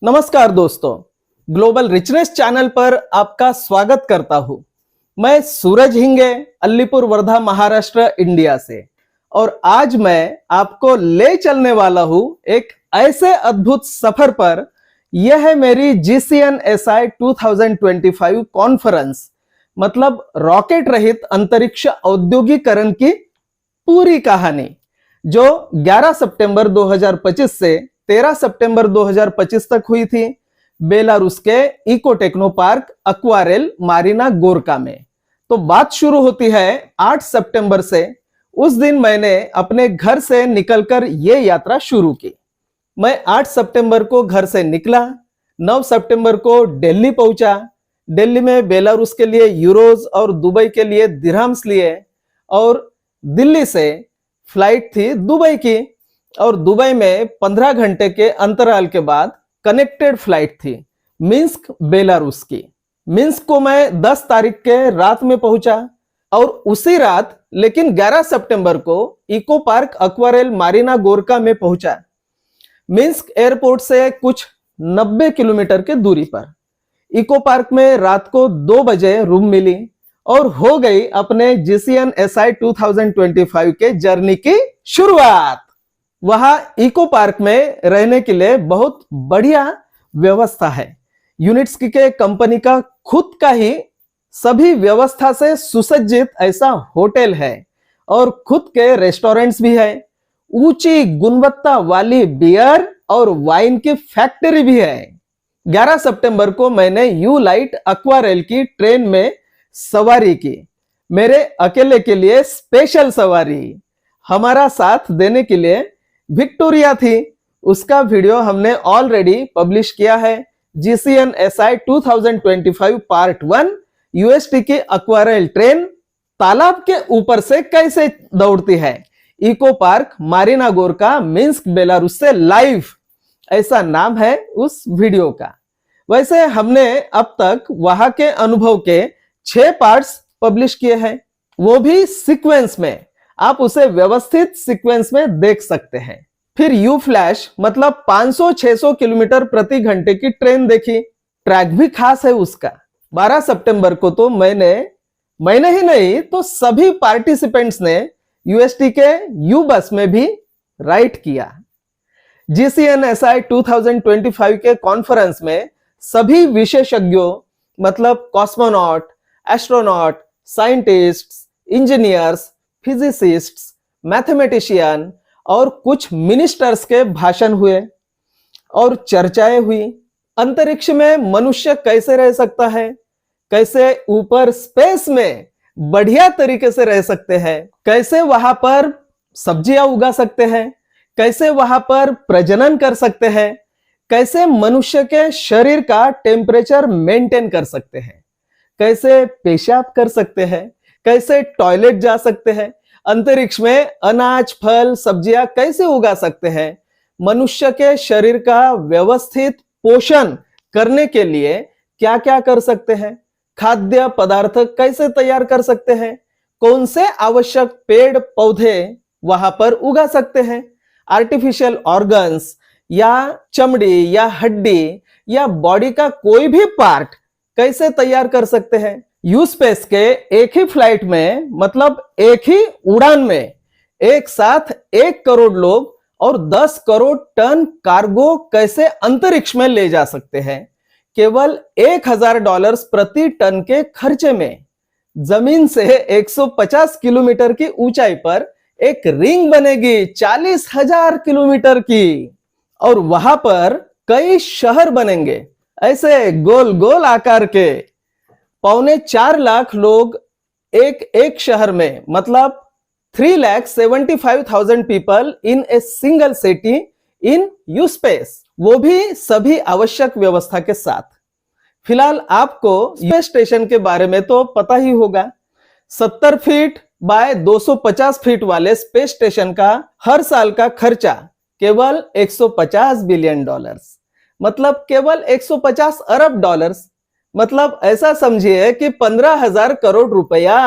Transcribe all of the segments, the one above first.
नमस्कार दोस्तों, global richness channel पर आपका स्वागत करता हूं। मैं सूरज हिंगे, अलीपुर वर्धा, महाराष्ट्र, इंडिया से। और आज मैं आपको ले चलने वाला हूं एक ऐसे अद्भुत सफर पर। यह है मेरी GCNSI 2025 कॉन्फ्रेंस, मतलब रॉकेट रहित अंतरिक्ष औद्योगिकरण की पूरी कहानी, जो 11 सितंबर 2025 से 13 सितंबर 2025 तक हुई थी बेलारूस के इको टेक्नो पार्क अक्वारेल मारिना गोरका में। तो बात शुरू होती है 8 सितंबर से। उस दिन मैंने अपने घर से निकलकर यह यात्रा शुरू की। मैं 8 सितंबर को घर से निकला, 9 सितंबर को दिल्ली पहुंचा। दिल्ली में बेलारूस के लिए यूरोज और दुबई के लिए दिरहम्स लिए, और दिल्ली से फ्लाइट थी दुबई की, और दुबई में 15 घंटे के अंतराल के बाद कनेक्टेड फ्लाइट थी मिन्स्क बेलारूस की। मिन्स्क को मैं 10 तारीख के रात में पहुंचा, और उसी रात लेकिन 11 सितंबर को इको पार्क अक्वारेल मारिना गोरका में पहुंचा। मिन्स्क एयरपोर्ट से कुछ 90 किलोमीटर के दूरी पर। इको पार्क में रात को 2 बजे रूम मिली और हो गई अपने GCNSI 2025 के जर्नी की शुरुआत। वहां इको पार्क में रहने के लिए बहुत बढ़िया व्यवस्था है। यूनिट्स के कंपनी का खुद का ही सभी व्यवस्था से सुसज्जित ऐसा होटल है, और खुद के रेस्टोरेंट्स भी है। ऊंची गुणवत्ता वाली बियर और वाइन की फैक्ट्री भी है। 11 सितंबर को मैंने यू लाइट अक्वारेल की ट्रेन में सवारी की। मेरे अकेले के लिए स्पेशल सवारी। हमारा साथ देने के लिए विक्टोरिया थी। उसका वीडियो हमने ऑलरेडी पब्लिश किया है। GCNSI 2025 पार्ट 1 UST की अक्वारेल ट्रेन तालाब के ऊपर से कैसे दौड़ती है, eco park Marina Gorka Minsk Belarus से लाइव, ऐसा नाम है उस वीडियो का। वैसे हमने अब तक वहां के अनुभव के 6 पार्ट्स पब्लिश किए हैं, वो भी सीक्वेंस में। आप उसे व्यवस्थित सीक्वेंस में देख सकते हैं। फिर यू फ्लैश मतलब 500-600 किलोमीटर प्रति घंटे की ट्रेन देखी। ट्रैक भी खास है उसका। 12 सितंबर को तो मैंने ही नहीं तो सभी पार्टिसिपेंट्स ने UST के यू बस में भी राइड किया। GCNSI 2025 के कॉन्फ्रेंस में सभी विशेषज्ञों मतलब cosmonaut, astronaut, scientists, engineers, physicists, mathematician और कुछ मिनिस्टर्स के भाषण हुए और चर्चाएं हुई। अंतरिक्ष में मनुष्य कैसे रह सकता है, कैसे ऊपर स्पेस में बढ़िया तरीके से रह सकते हैं, कैसे वहां पर सब्जियां उगा सकते हैं, कैसे वहां पर प्रजनन कर सकते हैं, कैसे मनुष्य के शरीर का टेम्परेचर मेंटेन कर सकते हैं, कैसे पेशाब कर सकते हैं, कैसे टॉयलेट जा सकते हैं, अंतरिक्ष में अनाज, फल, सब्जियां कैसे उगा सकते हैं, मनुष्य के शरीर का व्यवस्थित पोषण करने के लिए क्या क्या कर सकते हैं, खाद्य पदार्थ कैसे तैयार कर सकते हैं, कौन से आवश्यक पेड़ पौधे वहां पर उगा सकते हैं, आर्टिफिशियल ऑर्गन्स या चमड़ी या हड्डी या बॉडी का कोई भी पार्ट कैसे तैयार कर सकते हैं। यू स्पेस के एक ही फ्लाइट में मतलब एक ही उड़ान में एक साथ 1 करोड़ लोग और 10 करोड़ टन कार्गो कैसे अंतरिक्ष में ले जा सकते हैं, केवल $1000 प्रति टन के खर्चे में। जमीन से 150 किलोमीटर की ऊंचाई पर एक रिंग बनेगी 40,000 किलोमीटर की, और वहां पर कई शहर बनेंगे ऐसे गोल गोल आकार के। 4.25 लाख लोग एक शहर में, मतलब 3,75,000 people in a single city in you space, वो भी सभी आवश्यक व्यवस्था के साथ। फिलहाल आपको स्पेस स्टेशन के बारे में तो पता ही होगा। 70 फीट बाय 250 फीट वाले स्पेस स्टेशन का हर साल का खर्चा केवल $150 बिलियन, मतलब केवल 150 अरब डॉलर्स। मतलब ऐसा समझिए कि 15,000 करोड़ रुपया,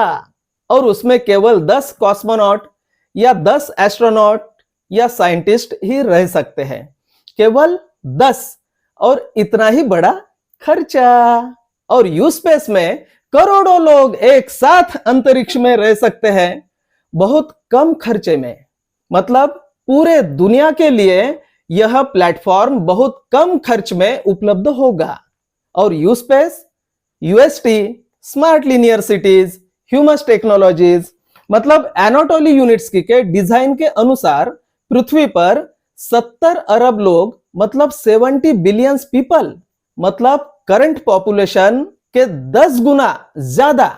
और उसमें केवल 10 कॉस्मोनॉट या 10 एस्ट्रोनॉट या साइंटिस्ट ही रह सकते हैं, केवल 10। और इतना ही बड़ा खर्चा। और यू स्पेस में करोड़ों लोग एक साथ अंतरिक्ष में रह सकते हैं बहुत कम खर्चे में। मतलब पूरे दुनिया के लिए यह प्लेटफॉर्म बहुत कम खर्च में उपलब्ध होगा। और you space, UST, smart linear cities, humus technologies मतलब एनाटोली यूनिट्स्की के डिजाइन के अनुसार पृथ्वी पर 70 अरब लोग मतलब 70 बिलियंस पीपल मतलब करंट पॉपुलेशन के 10 गुना ज्यादा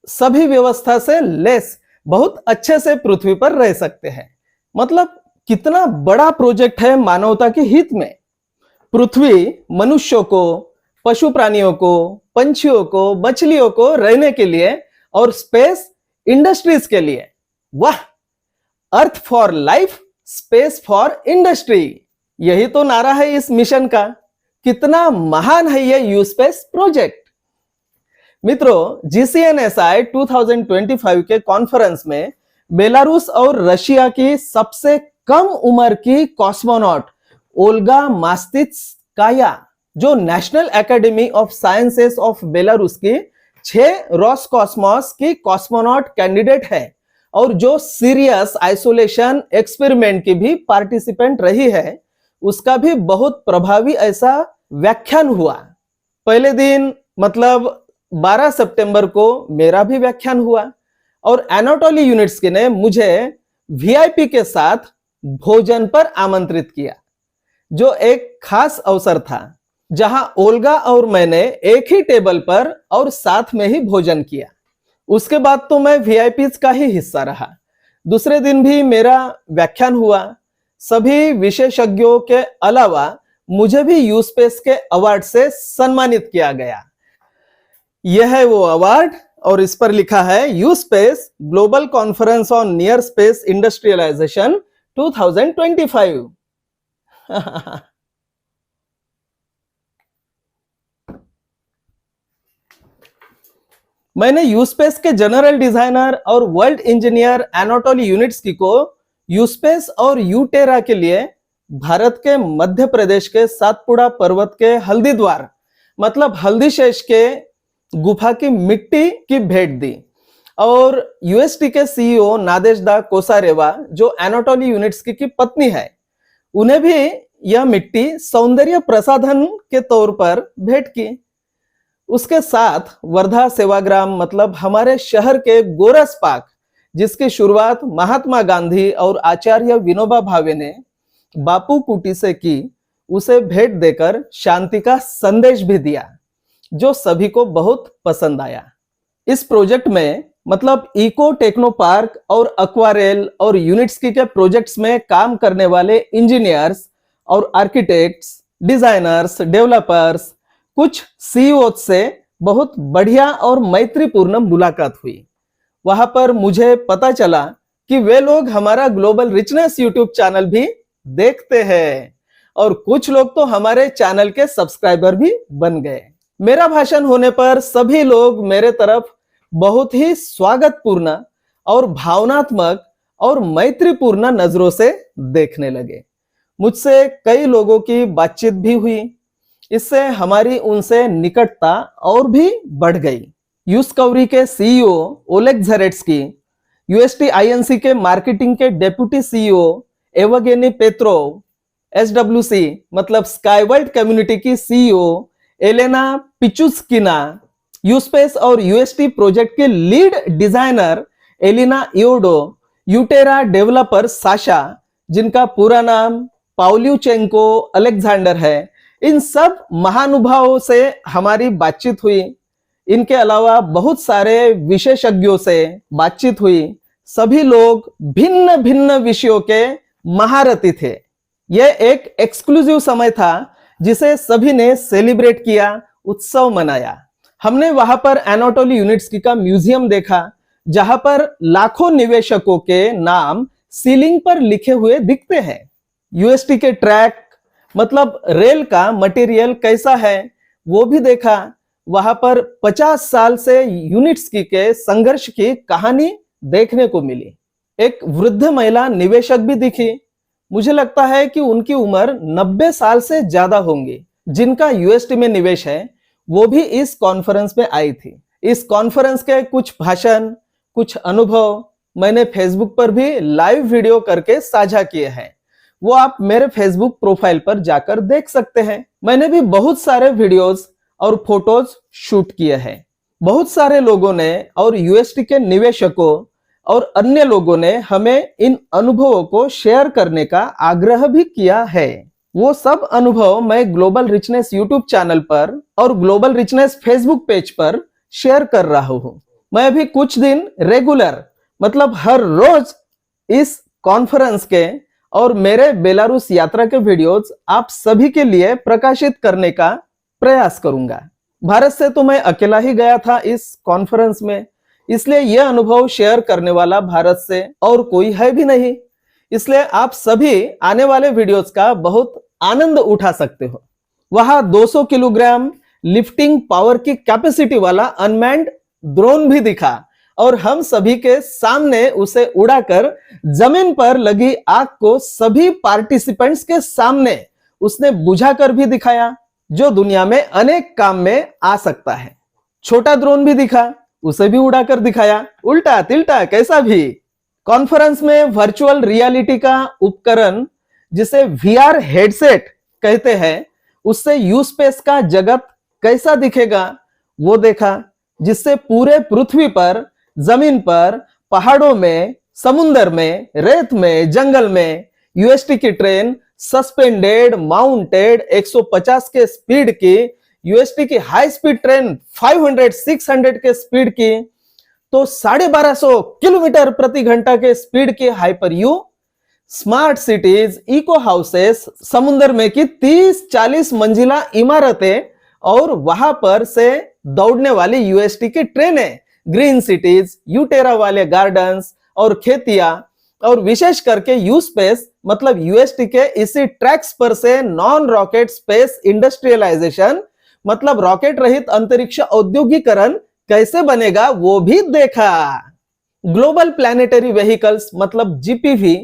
सभी व्यवस्था से लेस बहुत अच्छे से पृथ्वी पर रह सकते हैं। मतलब कितना बड़ा प्रोजेक्ट है मानवता के हित में। पृथ्वी मनुष्यों को, पशु प्राणियों को, पंछियों को, मछलियों को रहने के लिए और स्पेस इंडस्ट्रीज के लिए। वाह, earth for life, space for industry, यही तो नारा है इस मिशन का। कितना महान है यह यू स्पेस प्रोजेक्ट। मित्रों, GCNSI 2025 के कॉन्फ्रेंस में बेलारूस और रशिया की सबसे कम उम्र की कॉस्मोनॉट ओल्गा मास्तित्स्काया, जो national academy of sciences of Belarus की 6 रॉसकॉस्मोस की कॉस्मोनॉट कैंडिडेट है और जो सीरियस आइसोलेशन एक्सपेरिमेंट की भी पार्टिसिपेंट रही है, उसका भी बहुत प्रभावी ऐसा व्याख्यान हुआ। पहले दिन मतलब 12 सितंबर को मेरा भी व्याख्यान हुआ और एनाटोली यूनिट्स्की ने मुझे वीआईपी के साथ भोजन पर आमंत्रित किया, जो एक खास अवसर था जहां ओल्गा और मैंने एक ही टेबल पर और साथ में ही भोजन किया। उसके बाद तो मैं वीआईपीज का ही हिस्सा रहा। दूसरे दिन भी मेरा व्याख्यान हुआ। सभी विशेषज्ञों के अलावा मुझे भी यू स्पेस के अवार्ड से सम्मानित किया गया। यह है वो अवार्ड और इस पर लिखा है U space global conference on near space industrialization 2025। मैंने यू स्पेस के जनरल डिजाइनर और वर्ल्ड इंजीनियर एनाटोली यूनिट्स्की को यू स्पेस और यूटेरा के लिए भारत के मध्य प्रदेश के सातपुड़ा पर्वत के हल्दीद्वार मतलब हल्दीशेष के गुफा की मिट्टी की भेंट दी। और यूएसटी के सीईओ नादेशदा कोसारेवा, जो एनाटोली यूनिट्स्की की पत्नी है, उन्हें भी यह मिट्टी सौंदर्य प्रसाधन के तौर पर भेंट की। उसके साथ वर्धा सेवाग्राम मतलब हमारे शहर के गोरस पार्क, जिसकी शुरुआत महात्मा गांधी और आचार्य विनोबा भावे ने बापू कुटी से की, उसे भेंट देकर शांति का संदेश भी दिया, जो सभी को बहुत पसंद आया। इस प्रोजेक्ट में मतलब इको टेक्नो पार्क और एक्वारेल और यूनिट्स्की के प्रोजेक्ट्स में काम करने वाले इंजीनियर्स और आर्किटेक्ट्स, डिजाइनर्स, डेवलपर्स, कुछ सीईओ से बहुत बढ़िया और मैत्रीपूर्ण मुलाकात हुई। वहां पर मुझे पता चला कि वे लोग हमारा ग्लोबल रिचनेस यूट्यूब चैनल भी देखते हैं और कुछ लोग तो हमारे चैनल के सब्सक्राइबर भी बन गए। मेरा भाषण होने पर सभी लोग मेरे तरफ बहुत ही स्वागतपूर्ण और भावनात्मक और मैत्रीपूर्ण नजरों से देखने लगे। मुझसे कई लोगों की बातचीत भी हुई। इससे हमारी उनसे निकटता और भी बढ़ गई। यूस्कवरी के CEO Oleg Zharetsky, UST Inc के मार्केटिंग के deputy CEO Evgeny Petrov, SWC मतलब स्काईवर्ल्ड कम्युनिटी की सीईओ एलेना पिचुस्किना, यूस्पेस और यूएसटी प्रोजेक्ट के lead designer Alina Iodo, uTerra developer Sasha, जिनका पूरा नाम पाउल्यूचेंको अलेक्जेंडर है, इन सब महानुभावों से हमारी बातचीत हुई। इनके अलावा बहुत सारे विशेषज्ञों से बातचीत हुई। सभी लोग भिन्न भिन्न विषयों के महारथी थे। यह एक एक्सक्लूसिव समय था जिसे सभी ने सेलिब्रेट किया, उत्सव मनाया। हमने वहां पर एनाटोली यूनिट्स्की का म्यूजियम देखा, जहां पर लाखों निवेशकों के नाम सीलिंग पर लिखे हुए दिखते हैं। यूएसटी के ट्रैक मतलब रेल का मटेरियल कैसा है वो भी देखा। वहां पर 50 साल से यूनिट्स्की के संघर्ष की कहानी देखने को मिली। एक वृद्ध महिला निवेशक भी दिखी। मुझे लगता है कि उनकी उम्र 90 साल से ज्यादा होंगी। जिनका यूएसटी में निवेश है, वो भी इस कॉन्फ्रेंस में आई थी। इस कॉन्फ्रेंस के कुछ भाषण, कुछ अनुभव मैंने फेसबुक पर भी लाइव वीडियो करके साझा किए हैं। वो आप मेरे फेसबुक प्रोफाइल पर जाकर देख सकते हैं। मैंने भी बहुत सारे वीडियोस और फोटोज शूट किए हैं। बहुत सारे लोगों ने और यूएसटी के निवेशकों और अन्य लोगों ने हमें इन अनुभवों को शेयर करने का आग्रह भी किया है। वो सब अनुभव मैं ग्लोबल रिचनेस यूट्यूब चैनल पर और ग्लोबल रिचनेस फेसबुक पेज पर शेयर कर रहा हूं। मैं अभी कुछ दिन रेगुलर मतलब हर रोज इस कॉन्फ्रेंस के और मेरे बेलारूस यात्रा के वीडियोस आप सभी के लिए प्रकाशित करने का प्रयास करूंगा। भारत से तो मैं अकेला ही गया था इस कॉन्फ्रेंस में, इसलिए यह अनुभव शेयर करने वाला भारत से और कोई है भी नहीं। इसलिए आप सभी आने वाले वीडियोस का बहुत आनंद उठा सकते हो। वहां 200 किलोग्राम लिफ्टिंग पावर की कैपेसिटी वाला अनमैन्ड ड्रोन भी दिखा और हम सभी के सामने उसे उड़ाकर जमीन पर लगी आग को सभी पार्टिसिपेंट्स के सामने उसने बुझाकर भी दिखाया, जो दुनिया में अनेक काम में आ सकता है। छोटा ड्रोन भी दिखा, उसे भी उड़ाकर दिखाया, उल्टा तिल्टा कैसा भी। कॉन्फ्रेंस में वर्चुअल रियलिटी का उपकरण जिसे वीआर हेडसेट कहते हैं, उससे यू स्पेस का जगत कैसा दिखेगा वो देखा, जिससे पूरे पृथ्वी पर, जमीन पर, पहाड़ों में, समुंदर में, रेत में, जंगल में यूएसटी की ट्रेन सस्पेंडेड, माउंटेड 150 के स्पीड की, यूएसटी की हाई स्पीड ट्रेन 500-600 के स्पीड की, तो 1250 किलोमीटर प्रति घंटा के स्पीड की hyper U, smart cities, eco houses, समुद्र में की 30-40 मंजिला इमारतें और वहां पर से दौड़ने वाली यूएसटी की ट्रेनें, ग्रीन सिटीज, यूटेरा वाले गार्डन्स और खेतियां, और विशेष करके यू स्पेस मतलब यूएसटी के इसी ट्रैक्स पर से नॉन रॉकेट स्पेस इंडस्ट्रियलाइजेशन मतलब रॉकेट रहित अंतरिक्ष औद्योगिकरण कैसे बनेगा वो भी देखा। ग्लोबल प्लैनेटरी व्हीकल्स मतलब जीपीवी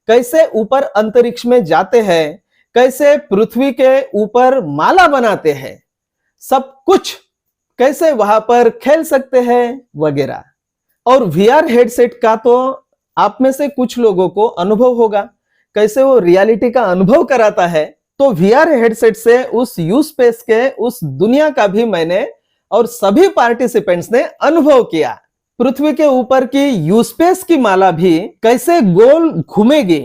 कैसे ऊपर अंतरिक्ष में जाते हैं, कैसे पृथ्वी के ऊपर माला बनाते हैं, सब कुछ कैसे वहां पर खेल सकते हैं वगैरह। और वीआर हेडसेट का तो आप में से कुछ लोगों को अनुभव होगा, कैसे वो रियलिटी का अनुभव कराता है। तो वीआर हेडसेट से उस यू स्पेस के उस दुनिया का भी मैंने और सभी पार्टिसिपेंट्स ने अनुभव किया। पृथ्वी के ऊपर की यू स्पेस की माला भी कैसे गोल घूमेगी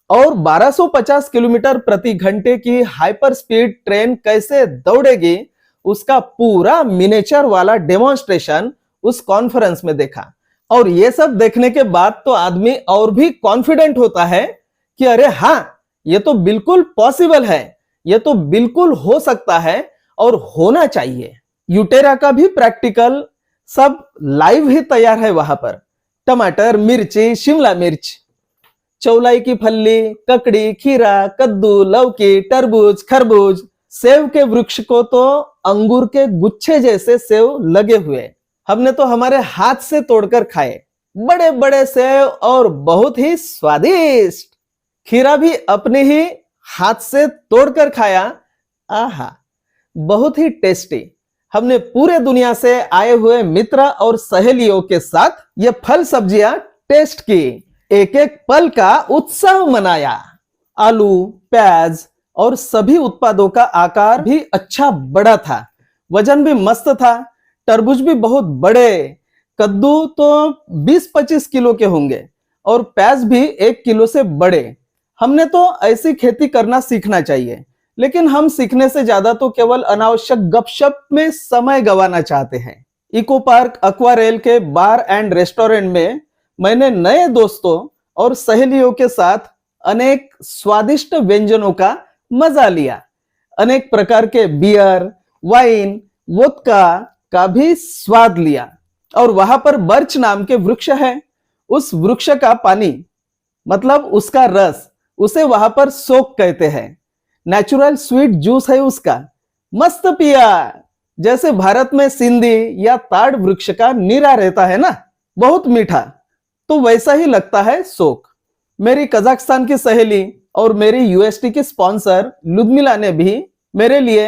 और 1250 किलोमीटर प्रति घंटे की हाइपर स्पीड ट्रेन कैसे दौड़ेगी, उसका पूरा मिनिएचर वाला डेमोन्स्ट्रेशन उस कॉन्फ्रेंस में देखा। और ये सब देखने के बाद तो आदमी और भी कॉन्फिडेंट होता है कि अरे हाँ, ये तो बिल्कुल पॉसिबल है, ये तो बिल्कुल हो सकता है और होना चाहिए। यूटेरा का भी प्रैक्टिकल सब लाइव ही तैयार है वहां पर। टमाटर, मिर्ची, शिमला मिर्च, चौलाई की फल्ली, ककड़ी, खीरा, कद्दू, लौकी, तरबूज, खरबूज, सेव के वृक्ष को तो अंगूर के गुच्छे जैसे सेव लगे हुए, हमने तो हमारे हाथ से तोड़कर खाए, बड़े बड़े सेव और बहुत ही स्वादिष्ट। खीरा भी अपने ही हाथ से तोड़कर खाया, आहा बहुत ही टेस्टी। हमने पूरे दुनिया से आए हुए मित्र और सहेलियों के साथ ये फल सब्जियां टेस्ट की, एक एक पल का उत्सव मनाया। आलू, प्याज और सभी उत्पादों का आकार भी अच्छा बड़ा था, वजन भी मस्त था। तरबूज भी बहुत बड़े, कद्दू तो 20-25 किलो के होंगे और प्याज भी 1 किलो से बड़े। हमने तो ऐसी खेती करना सीखना चाहिए, लेकिन हम सीखने से ज्यादा तो केवल अनावश्यक गपशप में समय गंवाना चाहते हैं। इको पार्क एक्वारेल के बार एंड रेस्टोरेंट में मैंने नए दोस्तों और सहेलियों के साथ अनेक स्वादिष्ट व्यंजनों का मजा लिया। अनेक प्रकार के बियर, वाइन, वोदका का भी स्वाद लिया। और वहां पर बर्च नाम के वृक्ष है, उस वृक्ष का पानी मतलब उसका रस, उसे वहां पर सोक कहते हैं। नेचुरल स्वीट जूस है उसका, मस्त पिया। जैसे भारत में सिंधी या ताड़ वृक्ष का नीरा रहता है ना, बहुत मीठा, तो वैसा ही लगता है सोक। मेरी कजाकिस्तान की सहेली और मेरी यूएसटी की स्पॉन्सर लुदमिला ने भी मेरे लिए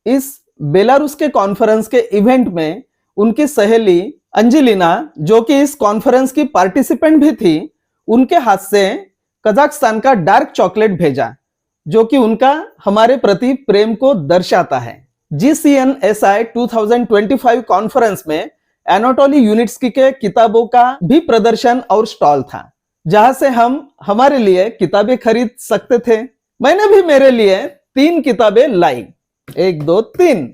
इस बेलारूस के कॉन्फ्रेंस के इवेंट में उनकी सहेली अंजेलिना, जो कि इस कॉन्फ्रेंस की पार्टिसिपेंट भी थी, उनके हाथ से कजाकिस्तान का डार्क चॉकलेट भेजा, जो कि उनका हमारे प्रति प्रेम को दर्शाता है। GCNSI 2025 कॉन्फ्रेंस में एनाटोली यूनिट्स्की के किताबों का भी प्रदर्शन और स्टॉल था, जहां से हम हमारे लिए किताबें खरीद सकते थे। मैंने भी मेरे लिए 3 किताबें लाई, 1, 2, 3।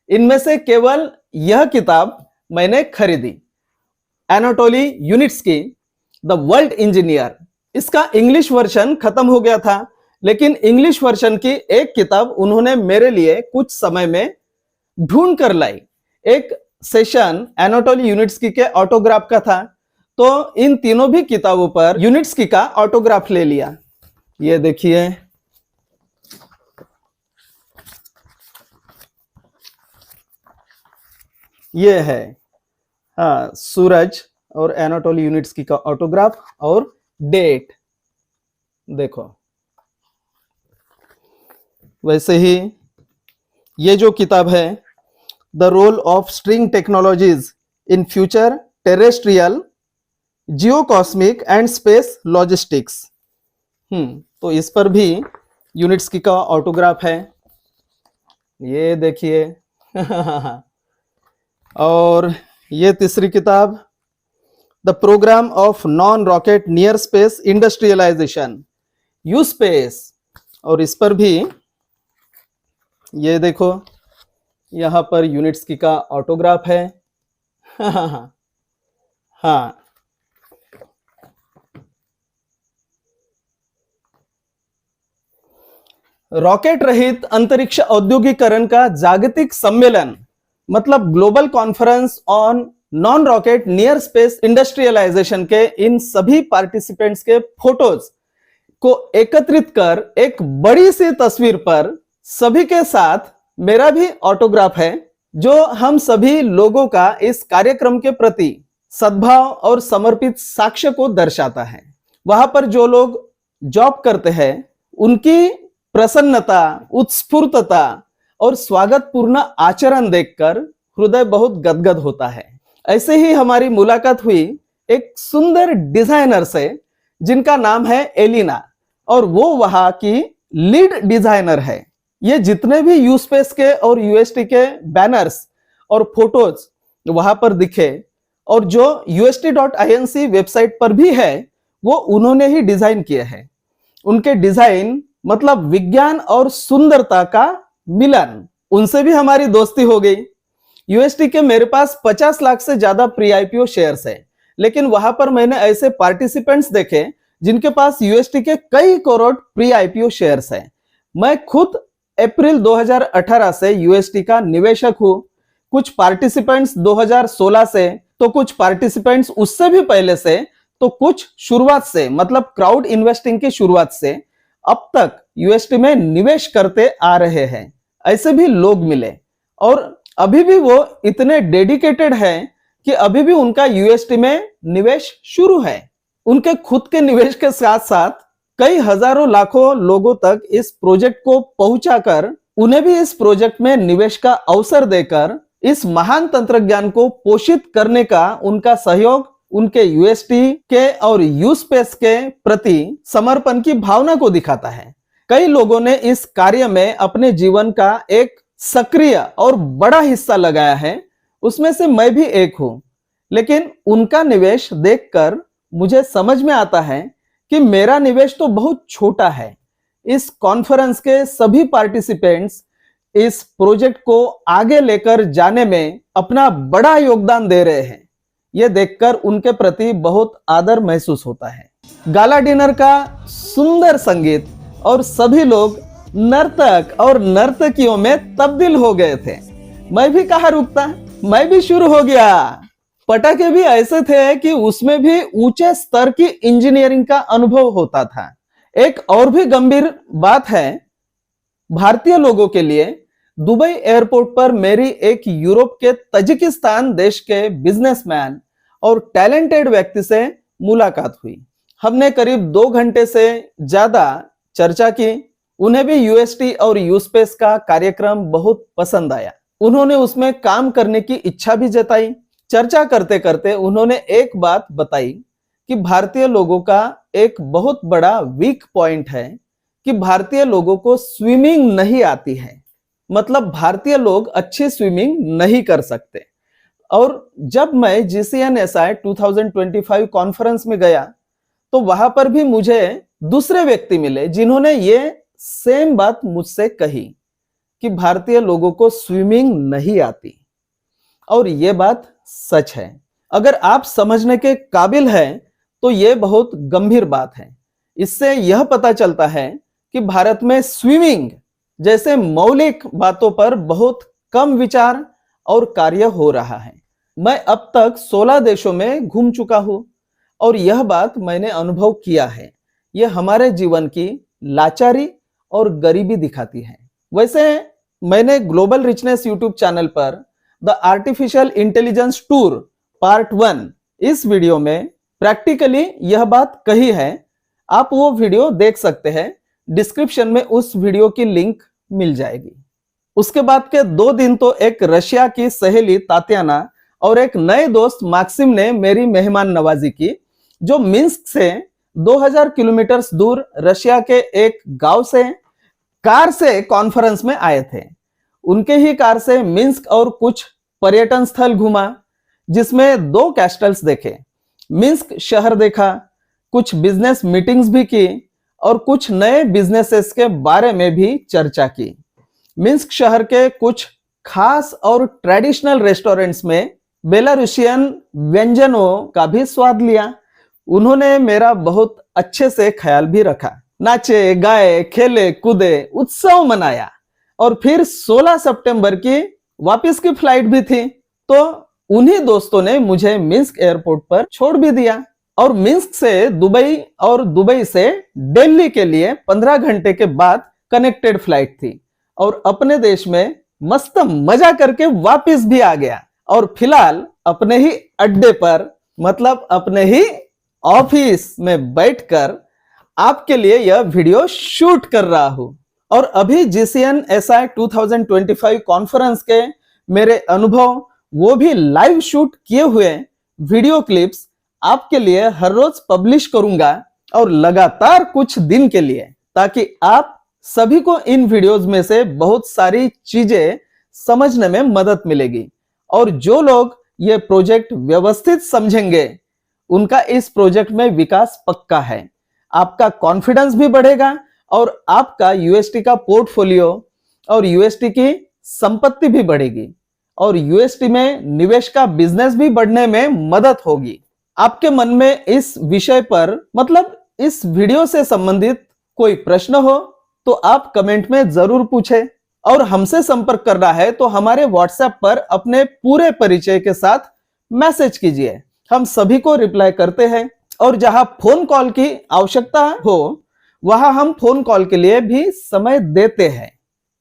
इनमें से केवल यह किताब मैंने खरीदी, एनाटोली यूनिट्स्की द वर्ल्ड इंजीनियर। इसका इंग्लिश वर्जन खत्म हो गया था, लेकिन इंग्लिश वर्जन की एक किताब उन्होंने मेरे लिए कुछ समय में ढूंढ कर लाई। एक सेशन एनाटोली यूनिट्स्की के ऑटोग्राफ का था, तो इन तीनों भी किताबों पर यूनिट्स्की का ऑटोग्राफ ले लिया। ये देखिए, ये है हाँ सूरज और एनाटोली यूनिट्स्की का ऑटोग्राफ और डेट देखो। वैसे ही ये जो किताब है, the role of string technologies in future terrestrial geocosmic and space logistics, तो इस पर भी यूनिट्स्की का ऑटोग्राफ है। ये देखिए और ये तीसरी किताब, the program of non rocket near space industrialization U space, और इस पर भी ये देखो, यहां पर यूनिट्स्की का ऑटोग्राफ है। हाँ, रॉकेट रहित अंतरिक्ष औद्योगिकरण का जागतिक सम्मेलन, मतलब global conference on non rocket near space industrialization के इन सभी पार्टिसिपेंट्स के फोटोज को एकत्रित कर एक बड़ी सी तस्वीर पर सभी के साथ मेरा भी ऑटोग्राफ है, जो हम सभी लोगों का इस कार्यक्रम के प्रति सद्भाव और समर्पित साक्ष्य को दर्शाता है। वहां पर जो लोग जॉब करते हैं, उनकी प्रसन्नता, उत्स्फूर्तता और स्वागतपूर्ण आचरण देखकर हृदय बहुत गदगद होता है। ऐसे ही हमारी मुलाकात हुई एक सुंदर डिजाइनर से, जिनका नाम है एलिना, और वो वहां की लीड डिजाइनर है। ये जितने भी यूस्पेस के और यूएसटी के बैनर्स और फोटोज वहां पर दिखे, और जो UST.INC वेबसाइट पर भी है, वो उन्होंने ही डिजाइन किए हैं। उनके डिजाइन मतलब विज्ञान और सुंदरता का मिलन। उनसे भी हमारी दोस्ती हो गई। यूएसटी के मेरे पास 50 लाख से ज्यादा प्री आईपीओ शेयर्स है, लेकिन वहां पर मैंने ऐसे पार्टिसिपेंट्स देखे जिनके पास यूएसटी के कई करोड़ प्री आईपीओ शेयर्स है। मैं खुद अप्रैल 2018 से यूएसटी का निवेशक हूं। कुछ पार्टिसिपेंट्स 2016 से, तो कुछ पार्टिसिपेंट्स उससे भी पहले से, तो कुछ शुरुआत से, मतलब क्राउड इन्वेस्टिंग की शुरुआत से अब तक यूएसटी में निवेश करते आ रहे हैं। ऐसे भी लोग मिले, और अभी भी वो इतने डेडिकेटेड हैं कि अभी भी उनका यूएसटी में निवेश शुरू है। उनके खुद के निवेश के साथ साथ कई हजारों लाखों लोगों तक इस प्रोजेक्ट को पहुंचाकर, उन्हें भी इस प्रोजेक्ट में निवेश का अवसर देकर इस महान तंत्रज्ञान को पोषित करने का उनका सहयोग उनके यूएसटी के और यूस्पेस के प्रति समर्पण की भावना को दिखाता है। कई लोगों ने इस कार्य में अपने जीवन का एक सक्रिय और बड़ा हिस्सा लगाया है, उसमें से मैं भी एक हूं। लेकिन उनका निवेश देखकर मुझे समझ में आता है कि मेरा निवेश तो बहुत छोटा है। इस कॉन्फ्रेंस के सभी पार्टिसिपेंट्स इस प्रोजेक्ट को आगे लेकर जाने में अपना बड़ा योगदान दे रहे हैं। यह देखकर उनके प्रति बहुत आदर महसूस होता है। गाला डिनर का सुंदर संगीत और सभी लोग नर्तक और नर्तकियों में तब्दील हो गए थे। मैं भी कहाँ रुकता, मैं भी शुरू हो गया। पटाखे भी ऐसे थे कि उसमें भी ऊंचे स्तर की इंजीनियरिंग का अनुभव होता था। एक और भी गंभीर बात है भारतीय लोगों के लिए, दुबई एयरपोर्ट पर मेरी एक यूरोप के तजिकिस्तान देश के बिजनेसमैन और टैलेंटेड व्यक्ति से मुलाकात हुई। हमने करीब 2 घंटे से ज्यादा चर्चा की। उन्हें भी यूएसटी और यूस्पेस का कार्यक्रम बहुत पसंद आया। उन्होंने उसमें काम करने की इच्छा भी जताई। चर्चा करते करते उन्होंने एक बात बताई कि भारतीय लोगों का एक बहुत बड़ा वीक पॉइंट है कि भारतीय लोगों को स्विमिंग नहीं आती है। मतलब भारतीय लोग अच्छी स्विमिंग नहीं कर सकते। और जब मैं GCNSI 2025 कॉन्फ्रेंस में गया तो वहां पर भी मुझे दूसरे व्यक्ति मिले जिन्होंने ये सेम बात मुझसे कही कि भारतीय लोगों को स्विमिंग नहीं आती। और ये बात सच है। अगर आप समझने के काबिल हैं तो ये बहुत गंभीर बात है। इससे यह पता चलता है कि भारत में स्विमिंग जैसे मौलिक बातों पर बहुत कम विचार और कार्य हो रहा है। मैं अब तक 16 देशों में घूम चुका हूं और यह बात मैंने अनुभव किया है। यह हमारे जीवन की लाचारी और गरीबी दिखाती है। वैसे मैंने ग्लोबल रिचनेस यूट्यूब चैनल पर the artificial intelligence tour part 1 इस वीडियो में प्रैक्टिकली यह बात कही है। आप वो वीडियो देख सकते हैं। डिस्क्रिप्शन में उस वीडियो की लिंक मिल जाएगी। उसके बाद के 2 दिन तो एक रशिया की सहेली तात्याना और एक नए दोस्त माक्सिम ने मेरी मेहमान नवाजी की, जो मिन्स्क से 2000 किलोमीटर दूर रशिया के एक गांव से कार से कॉन्फ्रेंस में आए थे। उनके ही कार से मिन्स्क और कुछ पर्यटन स्थल घूमा, जिसमें 2 कैस्टल्स देखे, मिन्स्क शहर देखा, कुछ बिजनेस मीटिंग्स भी की और कुछ नए बिजनेसेस के बारे में भी चर्चा की। मिन्स्क शहर के कुछ खास और ट्रेडिशनल रेस्टोरेंट्स में बेलारूसियन व्यंजनों का भी स्वाद लिया। उन्होंने मेरा बहुत अच्छे से ख्याल भी रखा। नाचे गाए, खेले कूदे, उत्सव मनाया और फिर 16 सितंबर की वापस की फ्लाइट भी थी। तो उन्हीं दोस्तों ने मुझे मिन्स्क एयरपोर्ट पर छोड़ भी दिया और मिन्स्क से दुबई और दुबई से दिल्ली के लिए 15 घंटे के बाद कनेक्टेड फ्लाइट थी और अपने देश में मस्त मजा करके वापस भी आ गया। और फिलहाल अपने ही अड्डे पर, मतलब अपने ही ऑफिस में बैठकर आपके लिए यह वीडियो शूट कर रहा हूं। और अभी GCNSI 2025 कॉन्फ्रेंस के मेरे अनुभव, वो भी लाइव शूट किए हुए वीडियो क्लिप्स आपके लिए हर रोज पब्लिश करूंगा और लगातार कुछ दिन के लिए, ताकि आप सभी को इन वीडियोस में से बहुत सारी चीजें समझने में मदद मिलेगी। और जो लोग ये प्रोजेक्ट व्यवस्थित समझेंगे उनका इस प्रोजेक्ट में विकास पक्का है। आपका कॉन्फिडेंस भी बढ़ेगा और आपका यूएसटी का पोर्टफोलियो और यूएसटी की संपत्ति भी बढ़ेगी और यूएसटी में निवेश का बिजनेस भी बढ़ने में मदद होगी। आपके मन में इस विषय पर, मतलब इस वीडियो से संबंधित कोई प्रश्न हो तो आप कमेंट में जरूर पूछें। और हमसे संपर्क करना है तो हमारे व्हाट्सएप पर अपने पूरे परिचय के साथ मैसेज कीजिए। हम सभी को रिप्लाई करते हैं और जहां फोन कॉल की आवश्यकता हो वहां हम फोन कॉल के लिए भी समय देते हैं।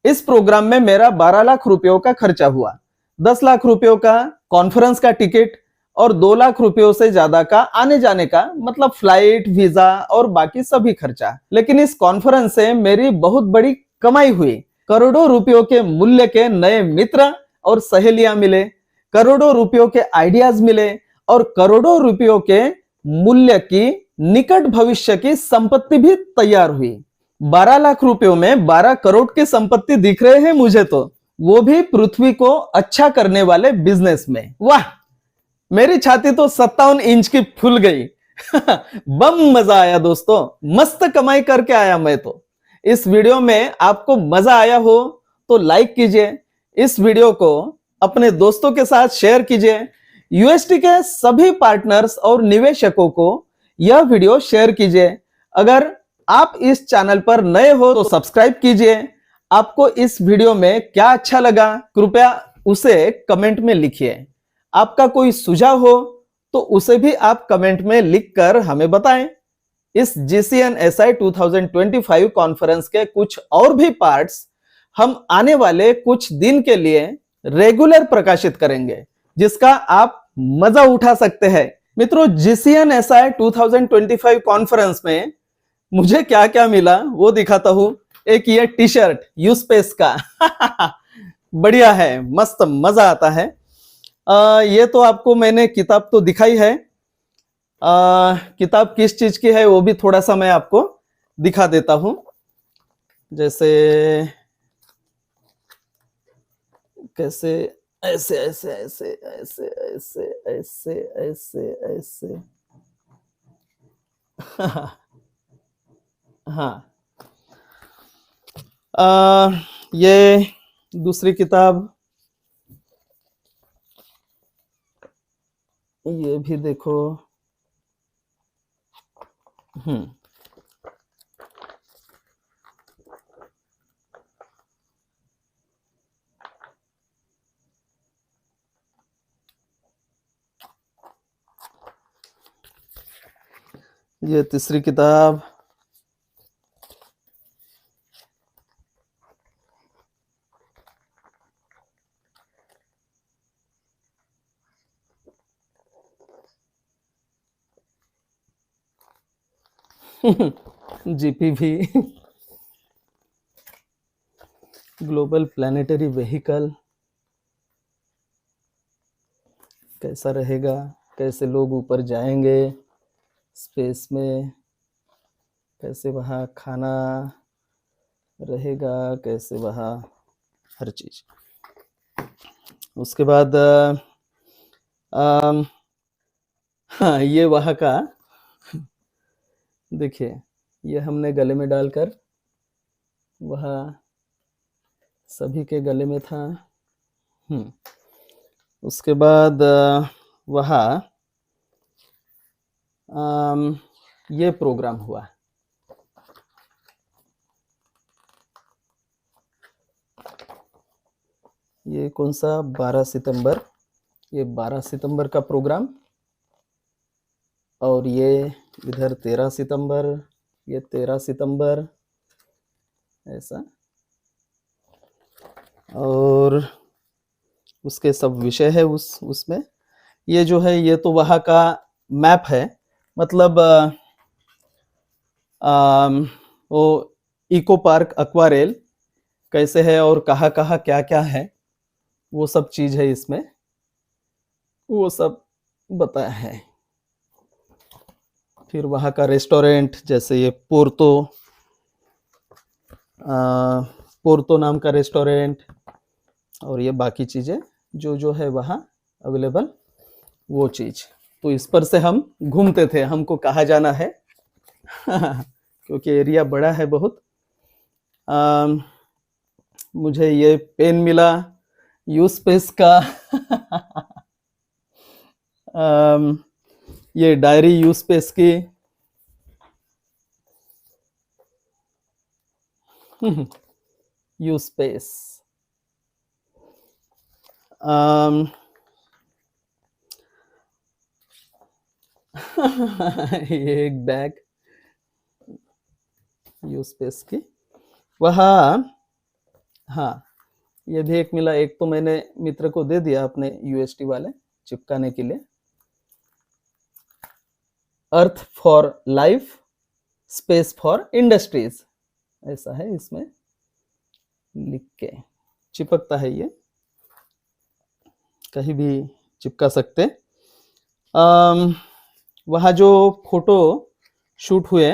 इस प्रोग्राम में मेरा 12 लाख रुपयों का खर्चा हुआ, 10 लाख रुपयों का कॉन्फ्रेंस का टिकट और 2 लाख रुपयों से ज्यादा का आने जाने का, मतलब फ्लाइट, वीजा और बाकी सभी खर्चा। लेकिन इस कॉन्फ्रेंस से मेरी बहुत बड़ी कमाई हुई। करोड़ों रुपयों के मूल्य के नए मित्र और सहेलियां मिले, करोड़ों रुपयों के आइडियाज मिले और करोड़ों रुपयों के मूल्य की निकट भविष्य की संपत्ति भी तैयार हुई। 12 लाख रुपयों में 12 करोड़ की संपत्ति दिख रहे हैं मुझे, तो वो भी पृथ्वी को अच्छा करने वाले बिजनेस में। वाह, मेरी छाती तो 57 इंच की फूल गई। बम मजा आया दोस्तों, मस्त कमाई करके आया मैं तो। इस वीडियो में आपको मजा आया हो तो लाइक कीजिए, इस वीडियो को अपने दोस्तों के साथ शेयर कीजिए, यूएसटी के सभी पार्टनर्स और निवेशकों को यह वीडियो शेयर कीजिए। अगर आप इस चैनल पर नए हो तो सब्सक्राइब कीजिए। आपको इस वीडियो में क्या अच्छा लगा कृपया उसे कमेंट में लिखिए। आपका कोई सुझाव हो तो उसे भी आप कमेंट में लिखकर हमें बताएं। इस GCNSI 2025 कॉन्फ्रेंस के कुछ और भी पार्ट्स हम आने वाले कुछ दिन के लिए रेगुलर प्रकाशित करेंगे, जिसका आप मजा उठा सकते हैं। मित्रों, GCNSI 2025 कॉन्फ्रेंस में मुझे क्या क्या मिला वो दिखाता हूं। एक ये टी शर्ट यू स्पेस का बढ़िया है, मस्त मजा आता है। ये तो आपको मैंने किताब तो दिखाई है। किताब किस चीज की है वो भी थोड़ा सा मैं आपको दिखा देता हूं। जैसे कैसे ऐसे ऐसे ऐसे ऐसे ऐसे ऐसे ऐसे ऐसे हाँ। ये दूसरी किताब, ये भी देखो। हम्म ये तीसरी किताब। जीपीवी ग्लोबल प्लानिटरी व्हीकल कैसा रहेगा, कैसे लोग ऊपर जाएंगे स्पेस में, कैसे वहाँ खाना रहेगा, कैसे वहाँ हर चीज। उसके बाद हाँ ये वहाँ का देखिए, ये हमने गले में डालकर, वहाँ सभी के गले में था। उसके बाद वहाँ ये प्रोग्राम हुआ। ये कौन सा 12 सितंबर, ये 12 सितंबर का प्रोग्राम। और ये इधर 13 सितंबर, ये 13 सितंबर ऐसा। और उसके सब विषय है उसमें। ये जो है ये तो वहाँ का मैप है, मतलब वो इको पार्क एक्वारेल कैसे है और कहाँ कहाँ क्या क्या है, वो सब चीज है इसमें, वो सब बताया है। फिर वहाँ का रेस्टोरेंट, जैसे ये पोर्तो नाम का रेस्टोरेंट, और ये बाकी चीजें जो जो है वहाँ अवेलेबल, वो चीज। तो इस पर से हम घूमते थे, हमको कहाँ जाना है क्योंकि एरिया बड़ा है बहुत। मुझे ये पेन मिला यू स्पेस का ये डायरी यू स्पेस की यू स्पेस। ये एक बैग यू स्पेस की। वहाँ हाँ ये भी एक मिला, एक तो मैंने मित्र को दे दिया अपने यूएसटी वाले चिपकाने के लिए। Earth for life, space for industries, ऐसा है इसमें लिख के चिपकता है, ये कहीं भी चिपका सकते। वहाँ जो फोटो शूट हुए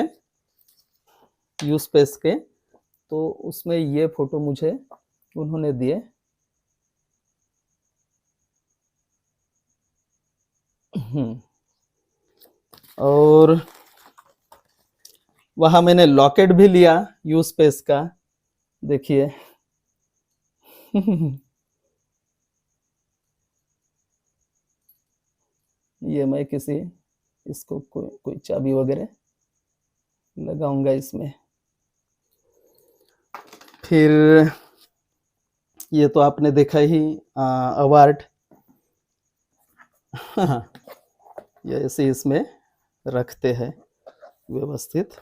यू स्पेस के, तो उसमें ये फोटो मुझे उन्होंने दिए। और वहाँ मैंने लॉकेट भी लिया यू स्पेस का, देखिए ये मैं किसी इसको कोई चाबी वगैरह लगाऊंगा इसमें। फिर ये तो आपने देखा ही अवार्ड ये ऐसे इसमें रखते हैं व्यवस्थित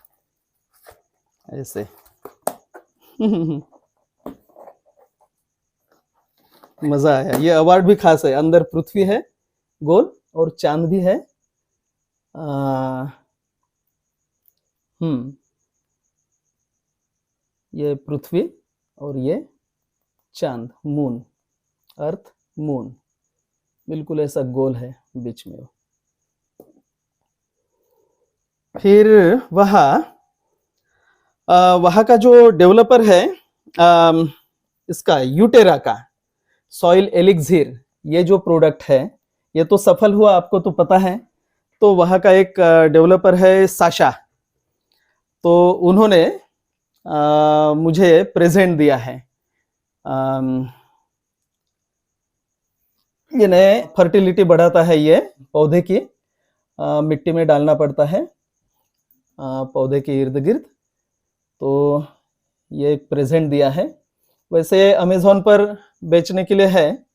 ऐसे मजा आया। ये अवार्ड भी खास है, अंदर पृथ्वी है गोल और चांद भी है। आ, ये पृथ्वी और ये चांद, मून, अर्थ, मून, बिल्कुल ऐसा गोल है बीच में। फिर वहाँ का जो डेवलपर है इसका यूटेरा का सॉइल एलिक्सिर, ये जो प्रोडक्ट है ये तो सफल हुआ, आपको तो पता है। तो वहाँ का एक डेवलपर है साशा, तो उन्होंने मुझे प्रेजेंट दिया है। ये नए फर्टिलिटी बढ़ाता है ये पौधे की, मिट्टी में डालना पड़ता है पौधे के इर्द गिर्द। तो ये एक प्रेजेंट दिया है, वैसे अमेज़न पर बेचने के लिए है।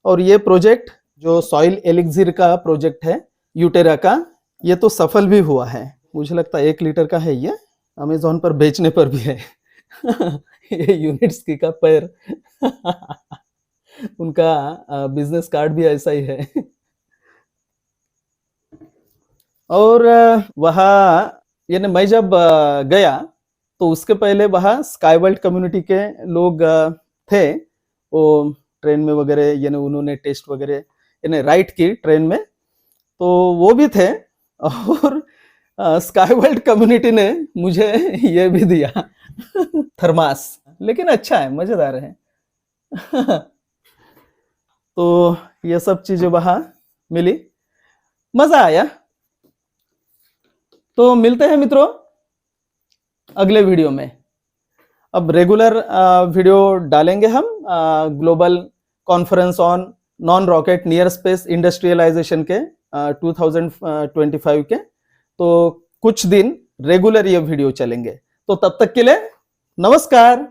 और ये प्रोजेक्ट जो सॉइल एलिक्सिर का प्रोजेक्ट है यूटेरा का, ये तो सफल भी हुआ है। मुझे लगता है 1 लीटर का है ये, अमेज़न पर बेचने पर भी है। ये यूनिट्स का पैर उनका बिजनेस कार्ड भी ऐसा ही है। और वहाँ यानी मैं जब गया तो उसके पहले वहाँ स्काई वर्ल्ड कम्युनिटी के लोग थे, वो ट्रेन में वगैरह यानी उन्होंने टेस्ट वगैरह यानी राइड की ट्रेन में, तो वो भी थे। और स्काई वर्ल्ड कम्युनिटी ने मुझे ये भी दिया थर्मास, लेकिन अच्छा है, मजेदार है। तो ये सब चीजें वहां मिली, मजा आया। तो मिलते हैं मित्रों अगले वीडियो में। अब रेगुलर वीडियो डालेंगे हम global conference on non rocket near space industrialization के 2025 के। तो कुछ दिन रेगुलर ये वीडियो चलेंगे। तो तब तक के लिए नमस्कार।